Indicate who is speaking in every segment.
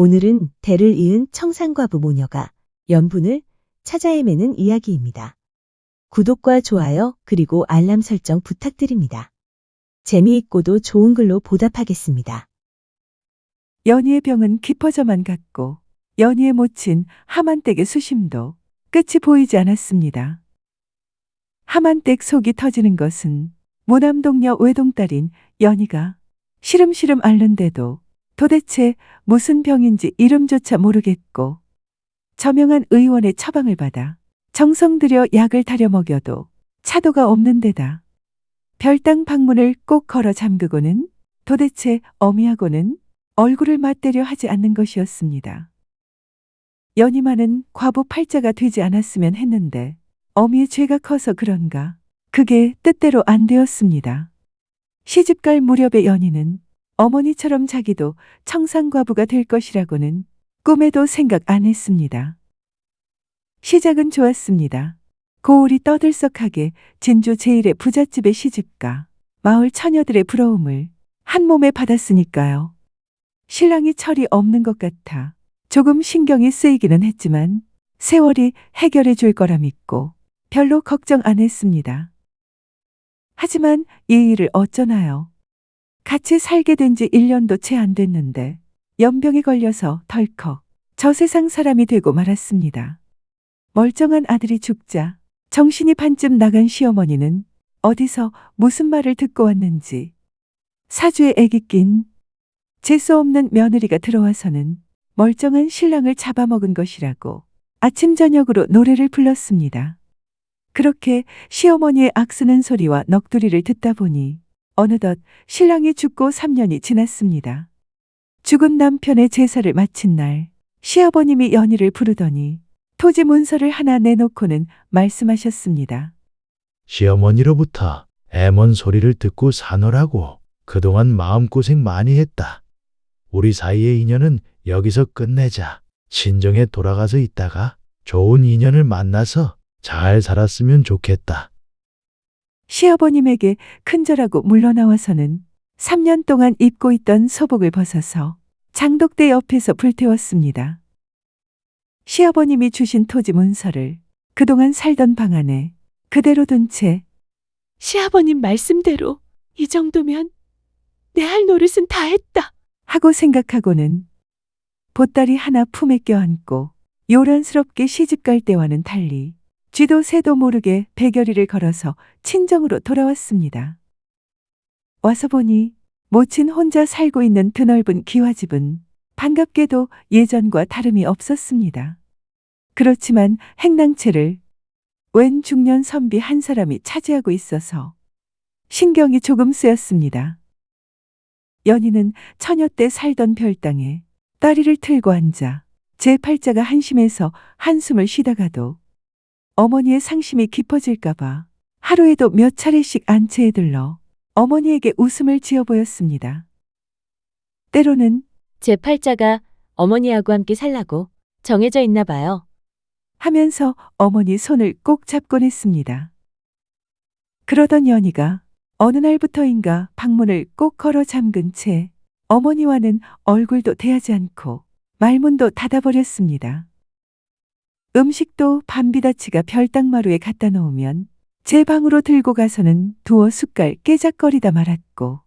Speaker 1: 오늘은 대를 이은 청산과부 모녀가 연분을 찾아 헤매는 이야기입니다. 구독과 좋아요 그리고 알람 설정 부탁드립니다. 재미있고도 좋은 글로 보답하겠습니다.
Speaker 2: 연희의 병은 깊어져만 갔고 연희의 모친 하만댁의 수심도 끝이 보이지 않았습니다. 하만댁 속이 터지는 것은 무남동녀 외동딸인 연희가 시름시름 앓는데도 도대체 무슨 병인지 이름조차 모르겠고 저명한 의원의 처방을 받아 정성 들여 약을 다려 먹여도 차도가 없는 데다 별당 방문을 꼭 걸어 잠그고는 도대체 어미하고는 얼굴을 맞대려 하지 않는 것이었습니다. 연희만은 과부 팔자가 되지 않았으면 했는데 어미의 죄가 커서 그런가 그게 뜻대로 안 되었습니다. 시집갈 무렵의 연희는 어머니처럼 자기도 청산과부가 될 것이라고는 꿈에도 생각 안 했습니다. 시작은 좋았습니다. 고을이 떠들썩하게 진주 제1의 부잣집의 시집가 마을 처녀들의 부러움을 한 몸에 받았으니까요. 신랑이 철이 없는 것 같아 조금 신경이 쓰이기는 했지만 세월이 해결해 줄 거라 믿고 별로 걱정 안 했습니다. 하지만 이 일을 어쩌나요? 같이 살게 된 지 1년도 채 안 됐는데 연병에 걸려서 덜컥 저 세상 사람이 되고 말았습니다. 멀쩡한 아들이 죽자 정신이 반쯤 나간 시어머니는 어디서 무슨 말을 듣고 왔는지 사주에 애기 낀 재수 없는 며느리가 들어와서는 멀쩡한 신랑을 잡아먹은 것이라고 아침 저녁으로 노래를 불렀습니다. 그렇게 시어머니의 악쓰는 소리와 넋두리를 듣다 보니 어느덧 신랑이 죽고 3년이 지났습니다. 죽은 남편의 제사를 마친 날 시아버님이 연희를 부르더니 토지 문서를 하나 내놓고는 말씀하셨습니다.
Speaker 3: 시어머니로부터 애먼 소리를 듣고 사노라고 그동안 마음고생 많이 했다. 우리 사이의 인연은 여기서 끝내자. 친정에 돌아가서 있다가 좋은 인연을 만나서 잘 살았으면 좋겠다.
Speaker 2: 시아버님에게 큰절하고 물러나와서는 3년 동안 입고 있던 소복을 벗어서 장독대 옆에서 불태웠습니다. 시아버님이 주신 토지 문서를 그동안 살던 방 안에 그대로 둔 채
Speaker 4: 시아버님 말씀대로 이 정도면 내 할 노릇은 다 했다.
Speaker 2: 하고 생각하고는 보따리 하나 품에 껴안고 요란스럽게 시집갈 때와는 달리 쥐도 새도 모르게 배결이를 걸어서 친정으로 돌아왔습니다. 와서 보니 모친 혼자 살고 있는 드넓은 기와집은 반갑게도 예전과 다름이 없었습니다. 그렇지만 행랑채를 웬 중년 선비 한 사람이 차지하고 있어서 신경이 조금 쓰였습니다. 연희는 처녀 때 살던 별당에 다리를 틀고 앉아 제 팔자가 한심해서 한숨을 쉬다가도 어머니의 상심이 깊어질까봐 하루에도 몇 차례씩 안채에 들러 어머니에게 웃음을 지어 보였습니다. 때로는
Speaker 1: 제 팔자가 어머니하고 함께 살라고 정해져 있나 봐요.
Speaker 2: 하면서 어머니 손을 꼭 잡곤 했습니다. 그러던 연희가 어느 날부터인가 방문을 꼭 걸어 잠근 채 어머니와는 얼굴도 대하지 않고 말문도 닫아버렸습니다. 음식도 밤비다치가 별당마루에 갖다 놓으면 제 방으로 들고 가서는 두어 숟갈 깨작거리다 말았고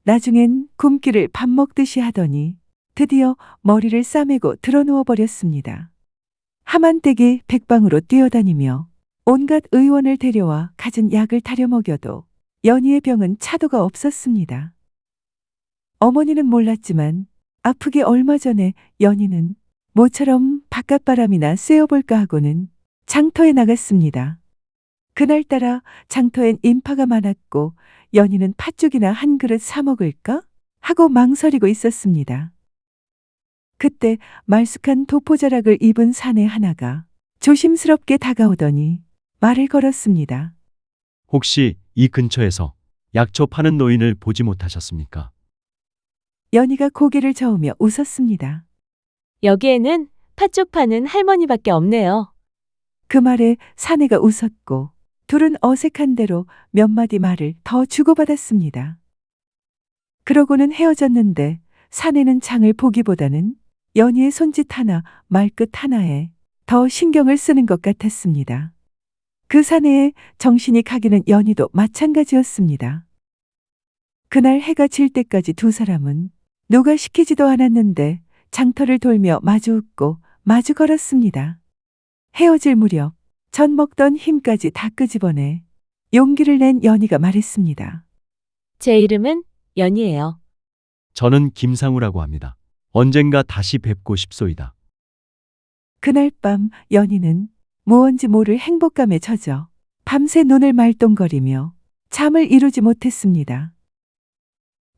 Speaker 2: 나중엔 굶기를 밥 먹듯이 하더니 드디어 머리를 싸매고 드러누워 버렸습니다. 하만댁이 백방으로 뛰어다니며 온갖 의원을 데려와 갖은 약을 다려 먹여도 연희의 병은 차도가 없었습니다. 어머니는 몰랐지만 아프기 얼마 전에 연희는 모처럼 바깥바람이나 쐬어볼까 하고는 장터에 나갔습니다. 그날따라 장터엔 인파가 많았고 연희는 팥죽이나 한 그릇 사 먹을까 하고 망설이고 있었습니다. 그때 말쑥한 도포자락을 입은 사내 하나가 조심스럽게 다가오더니 말을 걸었습니다.
Speaker 5: 혹시 이 근처에서 약초 파는 노인을 보지 못하셨습니까?
Speaker 2: 연희가 고개를 저으며 웃었습니다.
Speaker 1: 여기에는 팥죽 파는 할머니밖에 없네요.
Speaker 2: 그 말에 사내가 웃었고 둘은 어색한 대로 몇 마디 말을 더 주고받았습니다. 그러고는 헤어졌는데 사내는 장을 보기보다는 연희의 손짓 하나, 말끝 하나에 더 신경을 쓰는 것 같았습니다. 그 사내에 정신이 가기는 연희도 마찬가지였습니다. 그날 해가 질 때까지 두 사람은 누가 시키지도 않았는데 장터를 돌며 마주 웃고 마주 걸었습니다. 헤어질 무렵 전 먹던 힘까지 다 끄집어내 용기를 낸 연희가 말했습니다.
Speaker 4: 제 이름은 연희예요.
Speaker 5: 저는 김상우라고 합니다. 언젠가 다시 뵙고 싶소이다.
Speaker 2: 그날 밤 연희는 무언지 모를 행복감에 젖어 밤새 눈을 말똥거리며 잠을 이루지 못했습니다.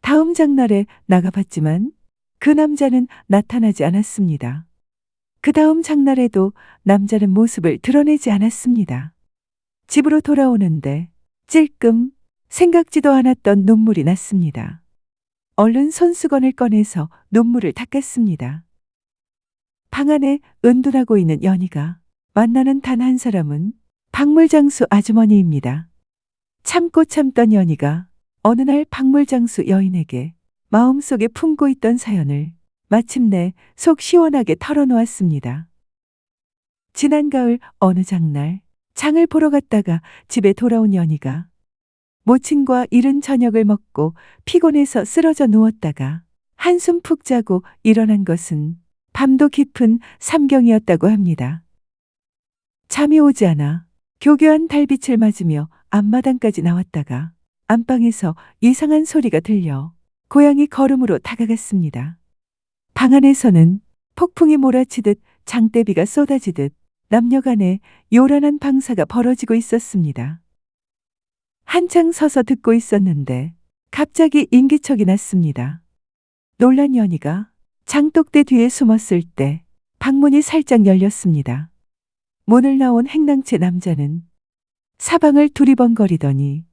Speaker 2: 다음 장날에 나가봤지만 그 남자는 나타나지 않았습니다. 그 다음 장날에도 남자는 모습을 드러내지 않았습니다. 집으로 돌아오는데 찔끔 생각지도 않았던 눈물이 났습니다. 얼른 손수건을 꺼내서 눈물을 닦았습니다. 방 안에 은둔하고 있는 연희가 만나는 단 한 사람은 박물장수 아주머니입니다. 참고 참던 연희가 어느 날 박물장수 여인에게 마음속에 품고 있던 사연을 마침내 속 시원하게 털어놓았습니다. 지난 가을 어느 장날 장을 보러 갔다가 집에 돌아온 연희가 모친과 이른 저녁을 먹고 피곤해서 쓰러져 누웠다가 한숨 푹 자고 일어난 것은 밤도 깊은 삼경이었다고 합니다. 잠이 오지 않아 교교한 달빛을 맞으며 앞마당까지 나왔다가 안방에서 이상한 소리가 들려 고양이 걸음으로 다가갔습니다. 방 안에서는 폭풍이 몰아치듯 장대비가 쏟아지듯 남녀 간에 요란한 방사가 벌어지고 있었습니다. 한창 서서 듣고 있었는데 갑자기 인기척이 났습니다. 놀란 연희가 장독대 뒤에 숨었을 때 방문이 살짝 열렸습니다. 문을 나온 행랑채 남자는 사방을 두리번거리더니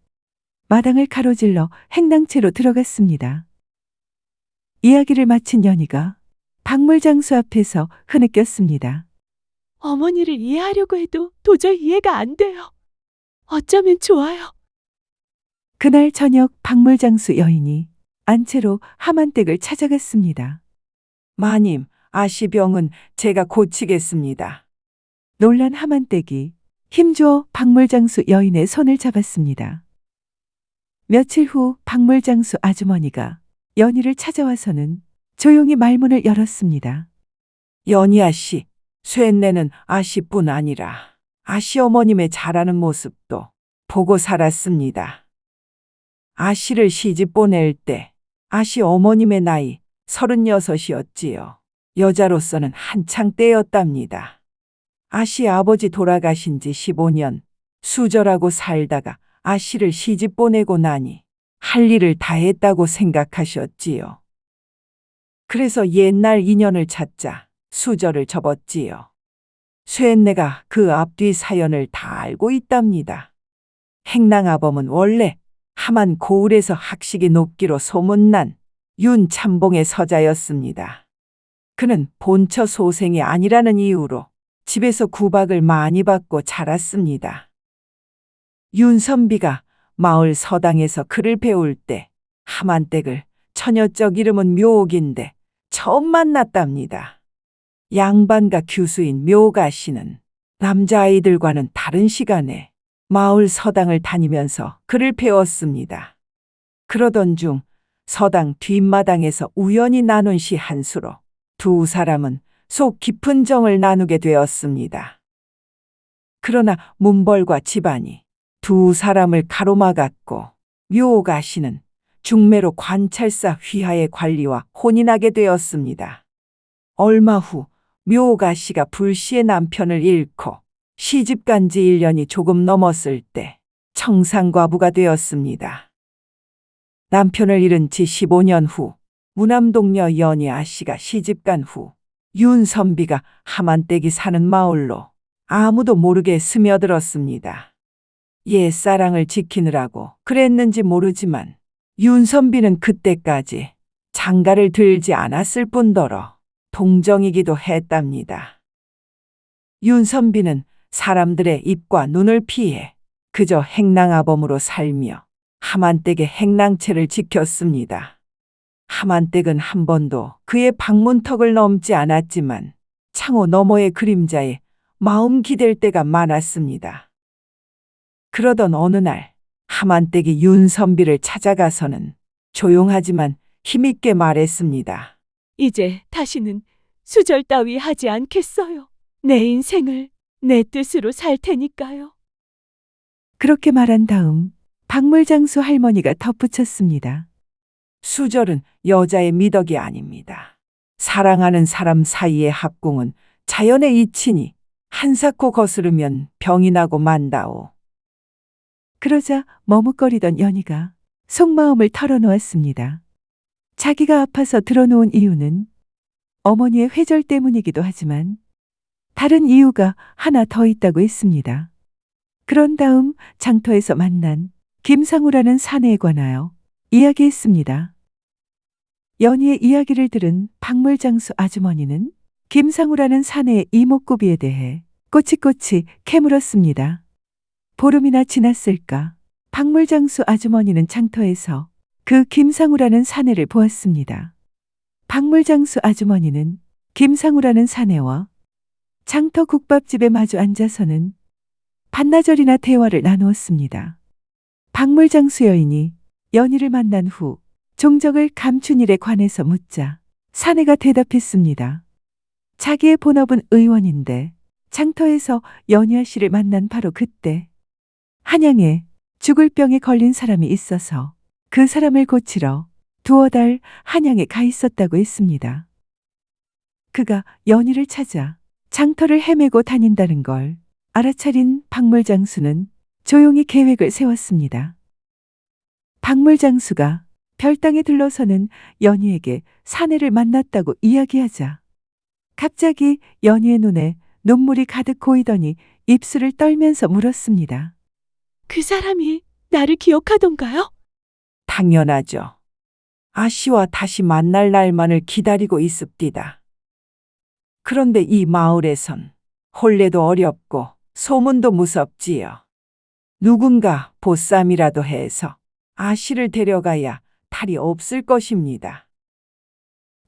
Speaker 2: 마당을 가로질러 행랑채로 들어갔습니다. 이야기를 마친 연희가 박물장수 앞에서 흐느꼈습니다.
Speaker 4: 어머니를 이해하려고 해도 도저히 이해가 안 돼요. 어쩌면 좋아요.
Speaker 2: 그날 저녁 박물장수 여인이 안채로 함한댁을 찾아갔습니다. 마님, 아시병은 제가 고치겠습니다. 놀란 함한댁이 힘주어 박물장수 여인의 손을 잡았습니다. 며칠 후 박물장수 아주머니가 연희를 찾아와서는 조용히 말문을 열었습니다. 연희 아씨, 쇠내는 아씨뿐 아니라 아씨 어머님의 잘하는 모습도 보고 살았습니다. 아씨를 시집 보낼 때 아씨 어머님의 나이 36이었지요. 여자로서는 한창 때였답니다. 아씨 아버지 돌아가신 지 15년 수절하고 살다가 아씨를 시집 보내고 나니 할 일을 다 했다고 생각하셨지요. 그래서 옛날 인연을 찾자 수절을 접었지요. 쇠내가 그 앞뒤 사연을 다 알고 있답니다. 행랑아범은 원래 함안 고을에서 학식이 높기로 소문난 윤참봉의 서자였습니다. 그는 본처 소생이 아니라는 이유로 집에서 구박을 많이 받고 자랐습니다. 윤선비가 마을 서당에서 글을 배울 때 함한댁을 처녀적 이름은 묘옥인데 처음 만났답니다. 양반가 교수인 묘가 씨는 남자아이들과는 다른 시간에 마을 서당을 다니면서 글을 배웠습니다. 그러던 중 서당 뒷마당에서 우연히 나눈 시 한 수로 두 사람은 속 깊은 정을 나누게 되었습니다. 그러나 문벌과 집안이 두 사람을 가로막았고 묘가 씨는 중매로 관찰사 휘하의 관리와 혼인하게 되었습니다. 얼마 후 묘가 씨가 불시에 남편을 잃고 시집간 지 1년이 조금 넘었을 때 청산과부가 되었습니다. 남편을 잃은 지 15년 후 무남동녀 연희아 씨가 시집간 후 윤선비가 함한댁이 사는 마을로 아무도 모르게 스며들었습니다. 옛사랑을 지키느라고 그랬는지 모르지만 윤선비는 그때까지 장가를 들지 않았을 뿐더러 동정이기도 했답니다. 윤선비는 사람들의 입과 눈을 피해 그저 행랑아범으로 살며 함한댁의 행랑채를 지켰습니다. 하만댁은 한 번도 그의 방문턱을 넘지 않았지만 창호 너머의 그림자에 마음 기댈 때가 많았습니다. 그러던 어느 날 하만댁이 윤선비를 찾아가서는 조용하지만 힘있게 말했습니다.
Speaker 4: 이제 다시는 수절 따위 하지 않겠어요. 내 인생을 내 뜻으로 살 테니까요.
Speaker 2: 그렇게 말한 다음 박물장수 할머니가 덧붙였습니다. 수절은 여자의 미덕이 아닙니다. 사랑하는 사람 사이의 합궁은 자연의 이치니 한사코 거스르면 병이 나고 만다오. 그러자 머뭇거리던 연희가 속마음을 털어놓았습니다. 자기가 아파서 들어놓은 이유는 어머니의 회절 때문이기도 하지만 다른 이유가 하나 더 있다고 했습니다. 그런 다음 장터에서 만난 김상우라는 사내에 관하여 이야기했습니다. 연희의 이야기를 들은 박물장수 아주머니는 김상우라는 사내의 이목구비에 대해 꼬치꼬치 캐물었습니다. 보름이나 지났을까 박물장수 아주머니는 장터에서 그 김상우라는 사내를 보았습니다. 박물장수 아주머니는 김상우라는 사내와 장터 국밥집에 마주 앉아서는 반나절이나 대화를 나누었습니다. 박물장수 여인이 연희를 만난 후 종적을 감춘 일에 관해서 묻자 사내가 대답했습니다. 자기의 본업은 의원인데 장터에서 연희아 씨를 만난 바로 그때 한양에 죽을 병에 걸린 사람이 있어서 그 사람을 고치러 두어 달 한양에 가 있었다고 했습니다. 그가 연희를 찾아 장터를 헤매고 다닌다는 걸 알아차린 박물장수는 조용히 계획을 세웠습니다. 박물장수가 별당에 들러서는 연희에게 사내를 만났다고 이야기하자 갑자기 연희의 눈에 눈물이 가득 고이더니 입술을 떨면서 물었습니다.
Speaker 4: 그 사람이 나를 기억하던가요?
Speaker 2: 당연하죠. 아씨와 다시 만날 날만을 기다리고 있습디다. 그런데 이 마을에선 혼례도 어렵고 소문도 무섭지요. 누군가 보쌈이라도 해서 아씨를 데려가야 탈이 없을 것입니다.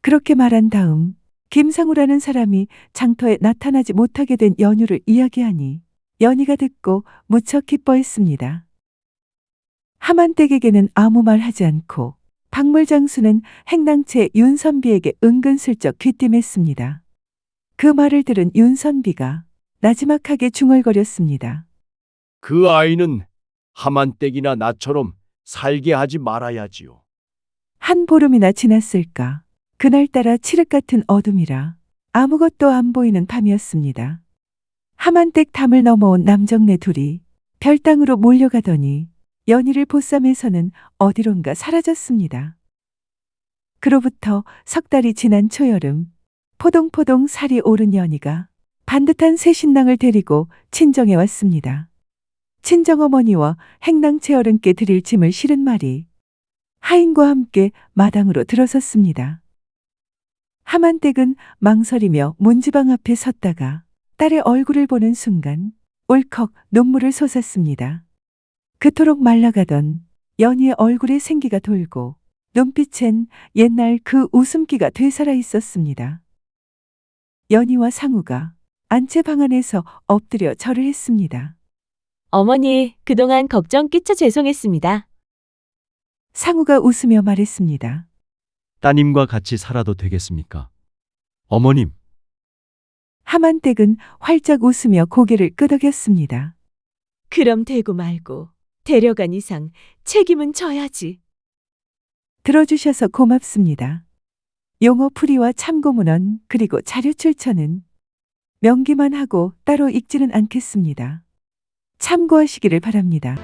Speaker 2: 그렇게 말한 다음 김상우라는 사람이 장터에 나타나지 못하게 된 연유를 이야기하니 연희가 듣고 무척 기뻐했습니다. 하만댁에게는 아무 말 하지 않고 박물장수는 행랑채 윤선비에게 은근슬쩍 귀띔했습니다. 그 말을 들은 윤선비가 나지막하게 중얼거렸습니다.
Speaker 6: 그 아이는 하만댁이나 나처럼 살게 하지 말아야지요.
Speaker 2: 한 보름이나 지났을까. 그날따라 칠흑 같은 어둠이라 아무것도 안 보이는 밤이었습니다. 하만댁 담을 넘어온 남정네 둘이 별당으로 몰려가더니 연희를 보쌈에서는 어디론가 사라졌습니다. 그로부터 석 달이 지난 초여름 포동포동 살이 오른 연희가 반듯한 새 신랑을 데리고 친정에 왔습니다. 친정어머니와 행랑채 어른께 드릴 짐을 실은 말이 하인과 함께 마당으로 들어섰습니다. 하만댁은 망설이며 문지방 앞에 섰다가 딸의 얼굴을 보는 순간 울컥 눈물을 솟았습니다. 그토록 말라가던 연희의 얼굴에 생기가 돌고 눈빛엔 옛날 그 웃음기가 되살아 있었습니다. 연희와 상우가 안채 방 안에서 엎드려 절을 했습니다.
Speaker 1: 어머니, 그동안 걱정 끼쳐 죄송했습니다.
Speaker 2: 상우가 웃으며 말했습니다.
Speaker 5: 따님과 같이 살아도 되겠습니까? 어머님,
Speaker 2: 하만댁은 활짝 웃으며 고개를 끄덕였습니다.
Speaker 4: 그럼 되고 말고 데려간 이상 책임은 져야지.
Speaker 2: 들어주셔서 고맙습니다. 용어 풀이와 참고문헌 그리고 자료 출처는 명기만 하고 따로 읽지는 않겠습니다. 참고하시기를 바랍니다.